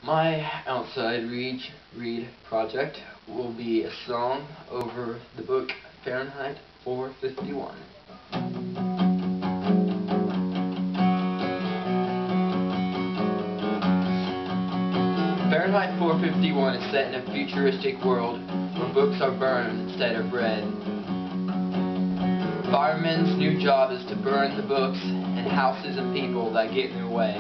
My outside read project will be a song over the book Fahrenheit 451. Fahrenheit 451 is set in a futuristic world where books are burned instead of read. Firemen's new job is to burn the books and houses and people that get in their way.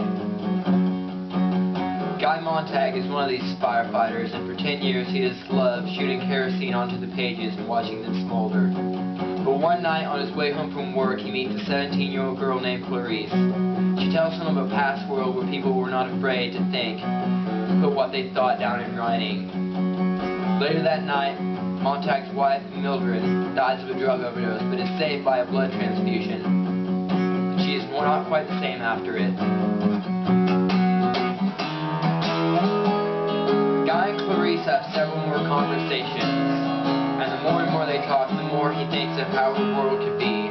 Guy Montag is one of these firefighters, and for 10 years he has loved shooting kerosene onto the pages and watching them smolder. But one night on his way home from work he meets a 17-year-old girl named Clarice. She tells him of a past world where people were not afraid to think and put what they thought down in writing. Later that night, Montag's wife, Mildred, dies of a drug overdose but is saved by a blood transfusion. She is not quite the same after it. Guy and Clarice have several more conversations, and the more and more they talk, the more he thinks of how the world could be.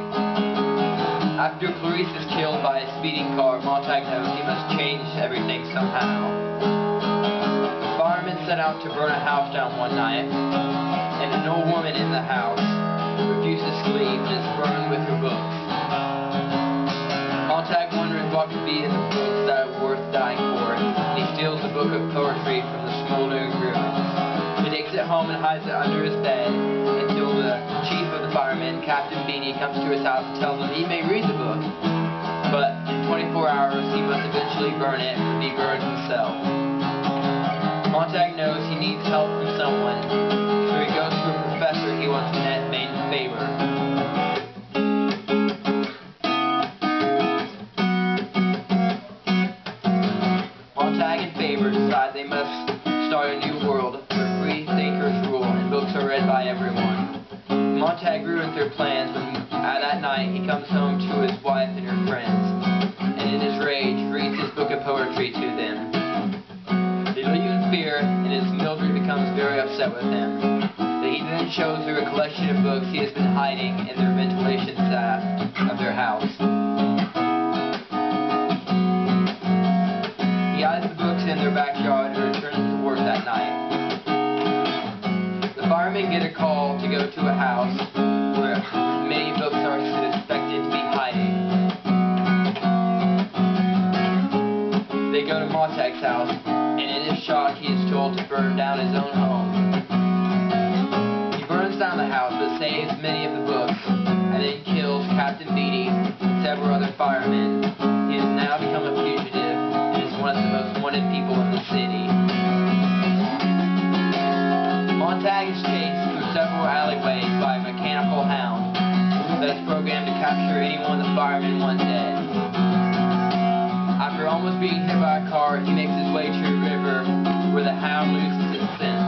After Clarice is killed by a speeding car, Montag knows he must change everything somehow. The firemen set out to burn a house down one night, and an old woman in the house refuses to leave and is burned with her books. Montag wonders what could be in the books that are worth dying for, and he steals the book of poetry from the smoldering ruins. He takes it home and hides it under his bed until the chief of the firemen, Captain Beanie, comes to his house and tells him he may read the book, but in 24 hours he must eventually burn it and be burned himself. Montag knows he needs help from someone, so he goes to a professor he once met named Faber. Montag and Faber decide they must start a new world where free thinkers rule and books are read by everyone. Montag ruins their plans when that night he comes home to his wife and her friends, and in his rage reads his book of poetry to them. They leave in fear, and his Mildred becomes very upset with him. He then shows her a collection of books he has been hiding in their ventilation shaft of their house. He hides the books in their backyard and returns to work that night. The firemen get a call to go to a house where many books are suspected to be hiding. They go to Montag's house, and in his shock he is told to burn down his own home. He burns down the house but saves many of the books, and then kills Captain Beanie and several other firemen. He has now become a fugitive and is one of the most wanted people in the city. Montag is chased through several alleyways by a mechanical hound that is programmed to capture anyone the firemen want dead. After almost being hit by a car, he makes his way to a river where the hound loses its scent.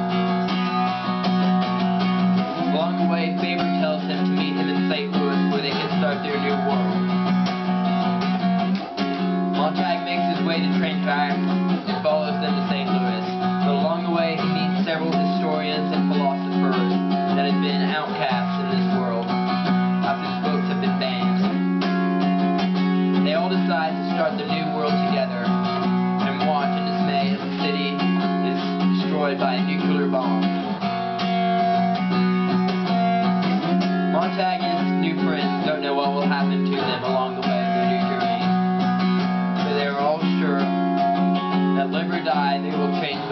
Along the way, Faber tells him to meet him in St. Louis where they can start their new world. Montag makes his way to train tracks and follows them to St. Louis, but along the way he meets several historians and philosophers that have been outcasts in this world after the books have been banned. They all decide to start their new world together and watch in dismay as the city is destroyed by a nuclear bomb. Montag and his new friends don't know what will happen to them along the way of their new journey, but they are all sure that live or die they will change